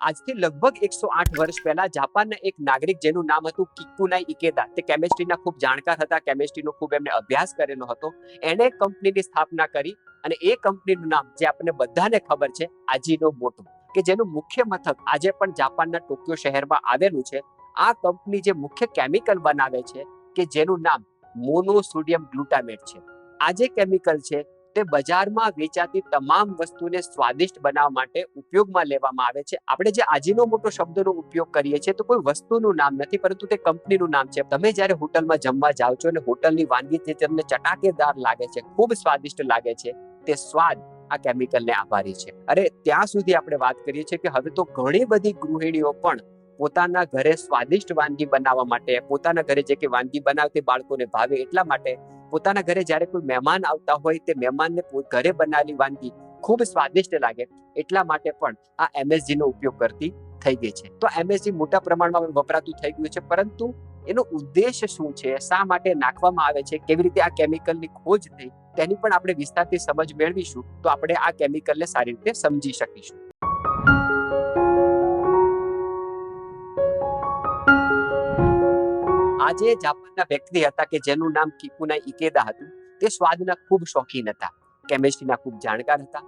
આજથી લગભગ 108 વર્ષ પહેલા જાપાનના એક નાગરિક જેનું નામ હતું કિકુનાઈ ઇકેદા, તે કેમિસ્ટ્રીના ખૂબ જાણકાર હતા, કેમિસ્ટ્રીનો ખૂબ એમને અભ્યાસ કરેલો હતો. એણે કંપનીની સ્થાપના કરી અને એ કંપનીનું નામ જે આપણને બધાને ખબર છે, આજીનોમોટો, કે જેનું મુખ્ય મથક આજે પણ જાપાનના ટોક્યો શહેરમાં આવેલું છે. આ કંપની જે મુખ્ય કેમિકલ બનાવે છે કે જેનું નામ મોનોસોડિયમ ગ્લુટામેટ છે. આ જે કેમિકલ છે તે બજારમાં વેચાતી તમામ વસ્તુને સ્વાદિષ્ટ બનાવવા માટે ઉપયોગમાં લેવામાં આવે છે. આપણે જે આજીનોમોટો શબ્દનો ઉપયોગ કરીએ છીએ તો કોઈ વસ્તુનું નામ નથી, પરંતુ તે કંપનીનું નામ છે. તમે જ્યારે હોટલમાં જમવા જાઓ છો અને હોટલની વાનગી જે તમને ચટાકેદાર લાગે છે, ખૂબ સ્વાદિષ્ટ લાગે છે, તે સ્વાદ આ કેમિકલને આભારી છે. અરે ત્યાં સુધી આપણે વાત કરીએ છીએ કે હવે તો ઘણી બધી ગૃહિણીઓ પણ પોતાના ઘરે સ્વાદિષ્ટ વાનગી બનાવવા માટે, પોતાના ઘરે જે કે વાનગી બનાવતી બાળકોને ભાવે એટલા માટે, પોતાના ઘરે જ્યારે કોઈ મહેમાન આવતા હોય તે મહેમાનને ઘરે બનાવેલી વાનગી ખૂબ સ્વાદિષ્ટ લાગે એટલા માટે પણ આ MSG નો ઉપયોગ કરતી થઈ ગઈ છે. તો MSG મોટા પ્રમાણમાં વપરાતું થઈ ગયું છે, પરંતુ એનો ઉદ્દેશ શું છે, શા માટે નાખવામાં આવે છે, કેવી રીતે આ કેમિકલની ખોજ થઈ, તેની પણ આપણે વિસ્તારથી સમજ મેળવીશું તો આપણે આ કેમિકલને સારી રીતે સમજી શકીશું. આજે જાપાનના વ્યક્તિ હતા કે જેનું નામ કિકુનાઈ ઇકેદા હતું. તે સ્વાદના ખૂબ શોખીન હતા, કેમિસ્ટ્રીના ખૂબ જાણકાર હતા.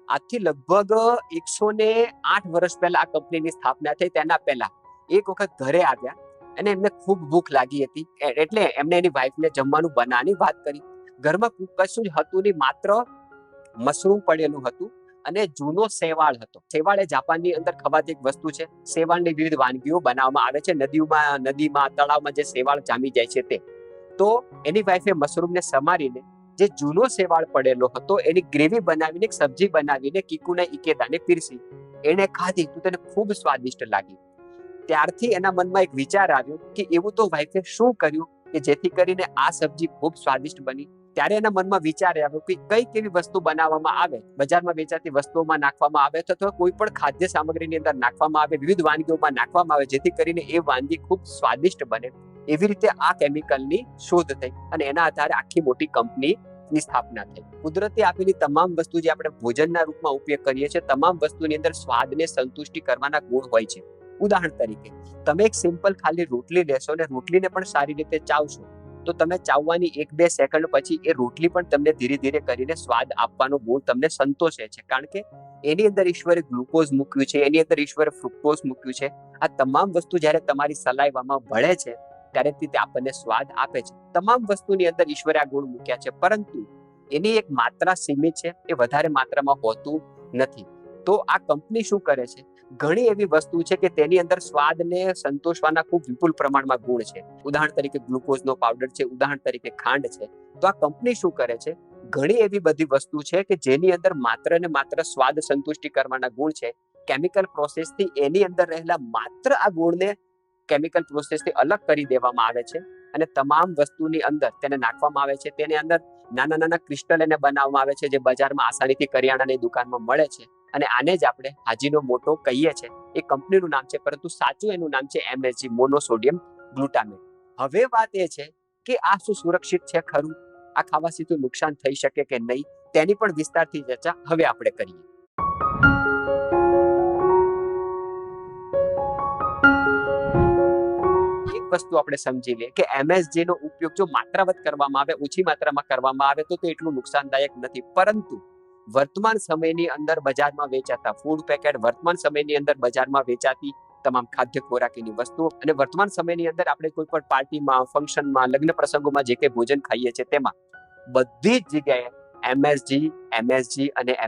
આજથી લગભગ 108 વર્ષ પહેલા આ કંપનીની સ્થાપના થઈ. તેના પહેલા એક વખત ઘરે આવ્યા અને એમને ખૂબ ભૂખ લાગી હતી, એટલે એમને એની વાઈફને જમવાનું બનાવવાની વાત કરી. ઘરમાં કશું જ હતું નહીં, માત્ર મશરૂમ પડેલું હતું અને જૂનો શેવાળ હતો. શેવાળ એ જાપાનની અંદર ખવાતી એક વસ્તુ છે. શેવાળની વિવિધ વાનગીઓ બનાવવામાં આવે છે. નદીમાં તળાવમાં જે શેવાળ જામી જાય છે તે. તો એની વાઈફે મશરૂમને સમારીને જે જૂનો શેવાળ પડેલો હતો એની ગ્રેવી બનાવીને, એક સબ્જી બનાવીને કિકુનાઈ ઇકેદાને પીરસી. એને ખાધી તો તેને ખૂબ સ્વાદિષ્ટ લાગી. ત્યારથી એના મનમાં એક વિચાર આવ્યો કે એવું તો વાઈફે શું કર્યું કે જેથી કરીને આ સબ્જી ખૂબ સ્વાદિષ્ટ બની. ત્યારે એના મનમાં વિચાર આવ્યો કે કઈક એવી વસ્તુ બનાવવામાં આવે, બજારમાં વેચાતી વસ્તુઓમાં નાખવામાં આવે અથવા કોઈ પણ ખાદ્ય સામગ્રીની અંદર નાખવામાં આવે, વિવિધ વાનગીઓમાં નાખવામાં આવે, જેથી કરીને એ વાનગી ખૂબ સ્વાદિષ્ટ બને. એવી રીતે આ કેમિકલની શોધ થઈ અને એના આધારે આખી મોટી કંપનીની સ્થાપના થઈ. કુદરતે આપેલી તમામ વસ્તુ જે આપણે ભોજનના રૂપમાં ઉપયોગ કરીએ છીએ, તમામ વસ્તુની અંદર સ્વાદને સંતુષ્ટિ કરવાના ગુણ હોય છે. ઉદાહરણ તરીકે તમે એક સિમ્પલ ખાલી રોટલી લેશો અને રોટલીને પણ સારી રીતે ચાવશો તો તમે ચાવવાની 1-2 સેકન્ડ પછી એ રોટલી પણ તમને ધીરે ધીરે કરીને સ્વાદ આપવાનો ગુણ તમને સંતોષે છે, કારણ કે એની અંદર ઈશ્વરે ગ્લુકોઝ મૂક્યું છે, એની અંદર ઈશ્વરે ફ્રુક્ટોઝ મૂક્યું છે. આ તમામ વસ્તુ જ્યારે તમારી સલાઈવામાં ભળે છે ત્યારે તે આપણને સ્વાદ આપે છે. તમામ વસ્તુની અંદર ઈશ્વરે આ ગુણ મૂક્યા છે, પરંતુ એની એક માત્રા સીમિત છે, એ વધારે માત્રામાં હોતું નથી. તો આ કંપની શું કરે છે, ઘણી એવી વસ્તુ છે કે તેની અંદર સ્વાદને સંતોષવાના ખૂબ વિપુલ પ્રમાણમાં ગુણ છે. ઉદાહરણ તરીકે ગ્લુકોઝનો પાવડર છે, ઉદાહરણ તરીકે ખાંડ છે. તો આ કંપની શું કરે છે, ઘણી એવી બધી વસ્તુ છે કે જેની અંદર માત્ર ને માત્ર સ્વાદ સંતુષ્ટિ કરવાના ગુણ છે. કેમિકલ પ્રોસેસથી એની અંદર રહેલા માત્ર આ ગુણને કેમિકલ પ્રોસેસથી અલગ કરી દેવામાં આવે છે અને તમામ વસ્તુની અંદર તેને નાખવામાં આવે છે. તેની અંદર નાના નાના ક્રિસ્ટલ એને બનાવવામાં આવે છે, જે બજારમાં આસાનીથી કરિયાણાની દુકાનમાં મળે છે. અને આને જ આપણે આજીનોમોટો કહીએ છીએ. એ કંપનીનું નામ છે, પરંતુ સાચું એનું નામ છે MSG, મોનોસોડિયમ ગ્લુટામેટ. હવે વાત એ છે કે આ શું સુરક્ષિત છે ખરું? આ ખાવાથી તો નુકસાન થઈ શકે કે નહીં, તેની પણ વિસ્તારથી ચર્ચા હવે આપણે કરીએ. એક વસ્તુ આપણે સમજી લઈએ કે MSG નો ઉપયોગ જો માત્રાવત કરવામાં આવે, ઓછી માત્રામાં કરવામાં આવે તો એટલું નુકસાનદાયક નથી. પરંતુ વર્તમાન સમયની અંદર બજારમાં વેચાતા ફૂડ પેકેટ, વર્તમાન સમયની અંદર બજારમાં વેચાતી તમામ ખાદ્ય ખોરાકીની વસ્તુઓ અને વર્તમાન સમયની અંદર આપણે કોઈ પણ પાર્ટીમાં, ફંક્શનમાં, લગ્ન પ્રસંગોમાં જે કંઈ ભોજન ખાઈએ છીએ તેમાં બધી જ જગ્યાએ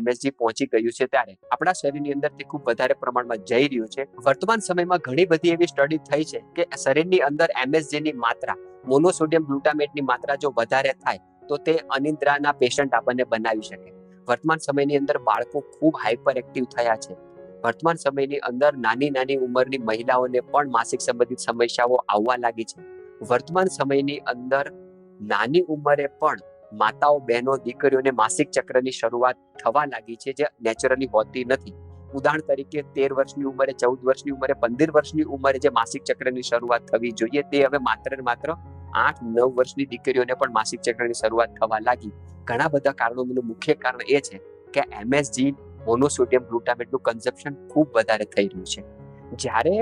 MSG પહોંચી ગયું છે. ત્યારે આપણા શરીરની અંદર તે ખૂબ વધારે પ્રમાણમાં જઈ રહ્યું છે. વર્તમાન સમયમાં ઘણી બધી એવી સ્ટડી થઈ છે કે શરીરની અંદર MSG ની માત્રા, મોનોસોડિયમ ગ્લુટામેટની માત્રા જો વધારે થાય તો તે અનિદ્રાના પેશન્ટ આપણને બનાવી શકે. વર્તમાન સમયની અંદર બાળકો ખૂબ હાઇપર એક્ટિવ થયા છે. વર્તમાન સમયની અંદર નાની નાની ઉંમરની મહિલાઓને પણ માસિક સંબંધિત સમસ્યાઓ આવવા લાગી છે. વર્તમાન સમયની અંદર નાની ઉંમરે પણ માતાઓ, બહેનો, દીકરીઓને માસિક ચક્રની શરૂઆત થવા લાગી છે, જે નેચરલી હોતી નથી. ઉદાહરણ તરીકે 13 વર્ષની ઉંમરે, 14 વર્ષની ઉંમરે, 15 વર્ષની ઉંમરે જે માસિક ચક્રની શરૂઆત થવી જોઈએ તે હવે માત્ર ને માત્ર 8-9 વર્ષની દીકરીઓને પણ માસિક ચક્રની શરૂઆત થવા લાગી. ઘણા બધા કારણોનું મુખ્ય કારણ એ છે કે MSG, મોનોસોડિયમ ગ્લુટામેટનું કન્ઝપ્શન ખૂબ વધારે થઈ રહ્યું છે. જ્યારે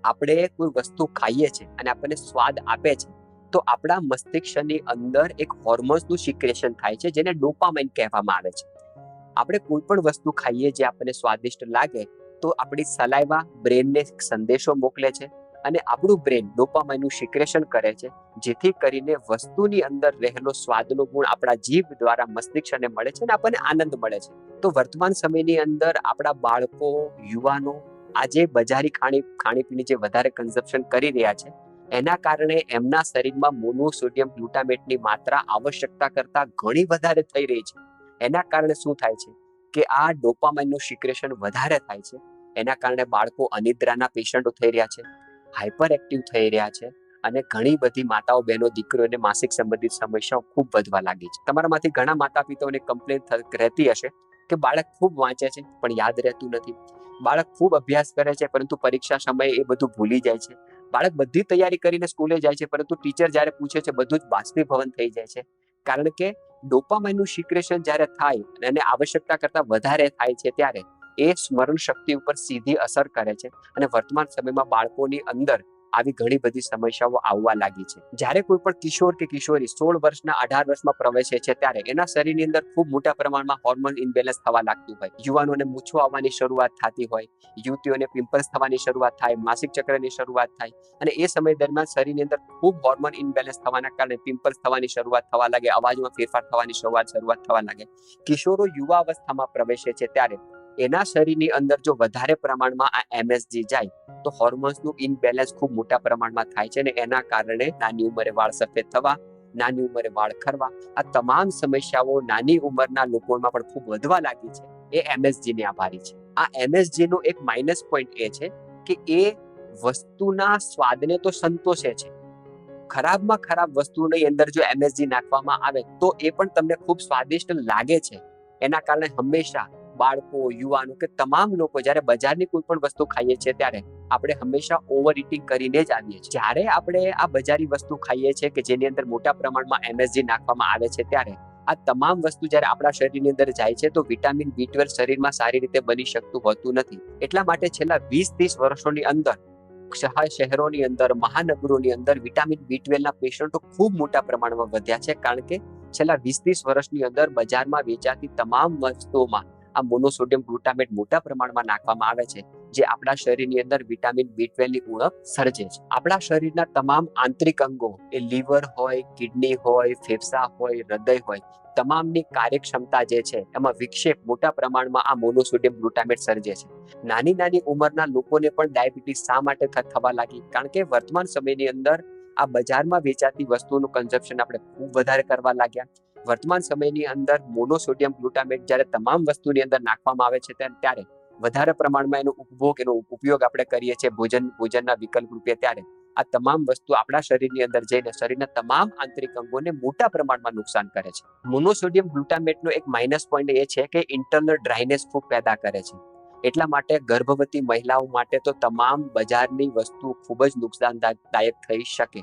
આપણે કોઈ વસ્તુ ખાઈએ છીએ અને આપણને સ્વાદ આપે છે, તો આપણા મસ્તિષ્કની અંદર એક હોર્મોન્સનું સિક્રેશન થાય છે, જેને ડોપામાઇન કહેવામાં આવે છે. આપણે કોઈ પણ વસ્તુ ખાઈએ જે આપણને સ્વાદિષ્ટ લાગે, તો આપણી સલાઈવા બ્રેનને સંદેશો મોકલે છે અને આપણું બ્રેન ડોપામાઇનનું સિક્રેશન કરે છે, જેથી કરીને વસ્તુની અંદર રહેલો સ્વાદનો ગુણ આપણા જીભ દ્વારા મસ્તિષ્કને મળે છે અને આપણને આનંદ મળે છે. તો વર્તમાન સમયની અંદર આપણા બાળકો, યુવાનો આજે બજારી ખાણીપીણી જે વધારે કન્ઝમ્પશન કરી રહ્યા છે, એના કારણે એમના શરીરમાં મોનોસોડિયમ ગ્લુટામેટની માત્રા આવશ્યકતા કરતા ઘણી વધારે થઈ રહી છે. એના કારણે શું થાય છે કે આ ડોપામાઇનનું સિક્રેશન વધારે થાય છે. એના કારણે બાળકો અનિદ્રાના પેશન્ટો થઈ રહ્યા છે, હાઇપર એક્ટિવ થઈ રહ્યા છે અને ઘણી બધી માતાઓ, બહેનો, દીકરીઓને માસિક સંબંધિત સમસ્યાઓ ખૂબ વધવા લાગી છે. તમારામાંથી ઘણા માતા પિતાઓને કમ્પ્લેન રહેતી હશે કે બાળક ખૂબ વાંચે છે પણ યાદ રહેતું નથી, બાળક ખૂબ અભ્યાસ કરે છે પરંતુ પરીક્ષા સમયે એ બધું ભૂલી જાય છે, બાળક બધી તૈયારી કરીને સ્કૂલે જાય છે પરંતુ ટીચર જ્યારે પૂછે છે બધું જ બાષ્પીભવન થઈ જાય છે. કારણ કે ડોપામાઇનનું સિક્રેશન જ્યારે થાય અને આવશ્યકતા કરતા વધારે થાય છે, ત્યારે એ સ્મરણ શક્તિ ઉપર સીધી અસર કરે છે અને વર્તમાન સમયમાં બાળકોની અંદર આવી ઘણી બધી સમસ્યાઓ આવવા લાગી છે. જ્યારે કોઈ પણ કિશોર કે કિશોરી 16 વર્ષના 18 વર્ષમાં પ્રવેશે છે, ત્યારે એના શરીરની અંદર ખૂબ મોટા પ્રમાણમાં હોર્મોન ઇમ્બેલેન્સ થવા લાગતું હોય. યુવાનોને મૂછો આવવાની શરૂઆત થતી હોય, યુવતીઓને પિમ્પલ્સ થવાની શરૂઆત થાય, માસિક ચક્રની શરૂઆત થાય અને એ સમય દરમિયાન શરીરની અંદર ખૂબ હોર્મોન ઇમ્બેલેન્સ થવાના કારણે પિમ્પલ્સ થવાની શરૂઆત થવા લાગે, અવાજમાં ફેરફાર થવાની શરૂઆત થવા લાગે. કિશોરો યુવા અવસ્થામાં પ્રવેશે છે, ત્યારે એના શરીરની અંદર જો વધારે પ્રમાણમાં આ એમએસજી જાય, તો હોર્મોન્સનું ઇનબેલેન્સ ખૂબ મોટા પ્રમાણમાં થાય છે અને એના કારણે નાની ઉંમરે વાળ સફેદ થવા, નાની ઉંમરે વાળ ખરવા, આ તમામ સમસ્યાઓ નાની ઉંમરના લોકોમાં પણ ખૂબ વધવા લાગી છે. એ એમએસજીને આભારી છે. આ એમએસજી નો એક માઇનસ પોઈન્ટ એ છે કે એ વસ્તુના સ્વાદને તો સંતોષે છે, ખરાબમાં ખરાબ વસ્તુની અંદર જો એમએસજી નાખવામાં આવે તો એ પણ તમને ખૂબ સ્વાદિષ્ટ લાગે છે. એના કારણે હંમેશા બાળકો, યુવાનો કે તમામ લોકો જ્યારે બજારની કોઈ પણ વસ્તુ ખાઈએ છીએ, ત્યારે આપણે હંમેશા ઓવર ઇટિંગ કરીને જ આવીએ છીએ. જ્યારે આપણે આ બજારી વસ્તુ ખાઈએ છીએ કે જેની અંદર મોટા પ્રમાણમાં એમએસજી નાખવામાં આવે છે, ત્યારે આ તમામ વસ્તુ જ્યારે આપણા શરીરની અંદર જાય છે, તો વિટામિન B12 શરીરમાં સારી રીતે બની શકતું હોતું નથી. એટલા માટે છેલ્લા 20-30 વર્ષોની અંદર શહેરોની અંદર, મહાનગરોની અંદર વિટામિન B12 ના પેશન્ટો ખૂબ મોટા પ્રમાણમાં વધ્યા છે, કારણ કે છેલ્લા 20-30 વર્ષની અંદર બજારમાં વેચાતી તમામ વસ્તુઓમાં આ મોનોસોડિયમ ગ્લુટામેટ મોટા પ્રમાણમાં નાખવામાં આવે છે, જે આપણા શરીરની અંદર વિટામિન B12 ની ઉણપ સર્જે છે. આપણા શરીરના તમામ આંતરિક અંગો, એ લીવર હોય, કિડની હોય, ફેફસા હોય, હૃદય હોય, તમામની કાર્યક્ષમતા જે છે એમાં વિક્ષેપ મોટા પ્રમાણમાં આ મોનોસોડિયમ ગ્લુટામેટ સર્જે છે. નાની નાની ઉંમરના લોકોને પણ ડાયાબિટીસ શા માટે થવા લાગી? કારણ કે વર્તમાન સમયની અંદર આ બજારમાં વેચાતી વસ્તુઓનું કન્ઝમ્પશન આપણે ખૂબ વધારે કરવા લાગ્યા. વર્તમાન સમયની અંદર મોનોસોડિયમ ગ્લુટામેટ જ્યારે તમામ વસ્તુની અંદર નાખવામાં આવે છે, ત્યારે વધારે પ્રમાણમાં એનો ઉપયોગ આપણે કરીએ છીએ ભોજનના વિકલ્પ રૂપે, ત્યારે આ તમામ વસ્તુ આપણા શરીરની અંદર જઈને શરીરના તમામ આંતરિક અંગોને મોટા પ્રમાણમાં નુકસાન કરે છે. મોનોસોડિયમ ગ્લુટામેટનો એક માઇનસ પોઈન્ટ એ છે કે ઇન્ટરનલ ડ્રાયનેસ ખૂબ પેદા કરે છે. એટલા માટે ગર્ભવતી મહિલાઓ માટે તો તમામ બજારની વસ્તુ ખૂબ જ નુકસાનદાયક થઈ શકે.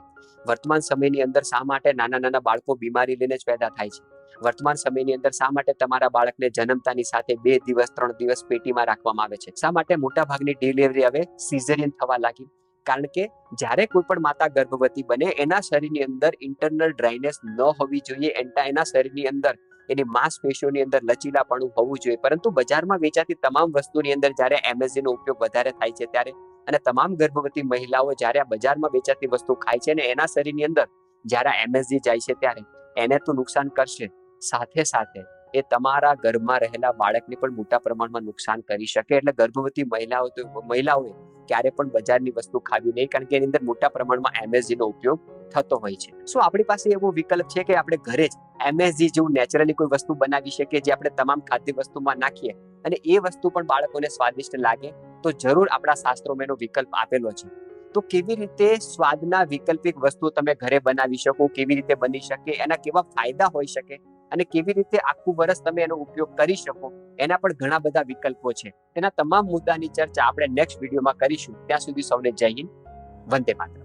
વર્તમાન સમયની અંદર શા માટે નાના બાળકો બીમારી લઈને જ પેદા થાય છે? વર્તમાન સમયની અંદર શા માટે તમારા બાળકને જન્મતાની સાથે 2 દિવસ 3 દિવસ પેટીમાં રાખવામાં આવે છે? શા માટે મોટા ભાગની ડિલિવરી હવે સિઝેરિયન થવા લાગી? કારણ કે જ્યારે કોઈ પણ માતા ગર્ભવતી બને, એના શરીરની અંદર ઇન્ટરનલ ડ્રાયનેસ ન હોવી જોઈએ, એના શરીરની અંદર એની માંસપેશીઓની અંદર લચીલાપણું હોવું જોઈએ. પરંતુ બજારમાં વેચાતી તમામ વસ્તુની અંદર જ્યારે એમએસજી નો ઉપયોગ વધારે થાય છે, ત્યારે અને તમામ ગર્ભવતી મહિલાઓ જ્યારે આ બજારમાં વેચાતી વસ્તુ ખાય છે અને એના શરીરની અંદર જ્યારે એમએસજી જાય છે, ત્યારે એને તો નુકસાન કરશે, સાથે સાથે એ તમારા ગર્ભમાં રહેલા બાળકને પણ મોટા પ્રમાણમાં નુકસાન કરી શકે. એટલે ગર્ભવતી મહિલાઓએ ક્યારે પણ બજારની વસ્તુ ખાવી નહીં, કારણ કે એની અંદર મોટા પ્રમાણમાં એમએસજી નો ઉપયોગ થતો હોય છે. શું આપણી પાસે એવો વિકલ્પ છે કે આપણે ઘરે જ એમએસજી જેવું નેચરલી કોઈ વસ્તુ બનાવી શકીએ, જે આપણે તમામ ખાદ્ય વસ્તુમાં નાખીએ અને એ વસ્તુ પણ બાળકોને સ્વાદિષ્ટ લાગે? તો જરૂર આપણા શાસ્ત્રોમાં એનો વિકલ્પ આપેલો છે. તો કેવી રીતે સ્વાદના વૈકલ્પિક વસ્તુ તમે ઘરે બનાવી શકો, કેવી રીતે બની શકે, એના કેવા ફાયદા હોઈ શકે અને કેવી રીતે આખું વર્ષ તમે એનો ઉપયોગ કરી શકો, એના પણ ઘણા બધા વિકલ્પો છે. તેના તમામ મુદ્દાની ચર્ચા આપણે નેક્સ્ટ વિડીયોમાં કરીશું. ત્યાં સુધી સૌને જય હિન્દ, વંદે માતરમ.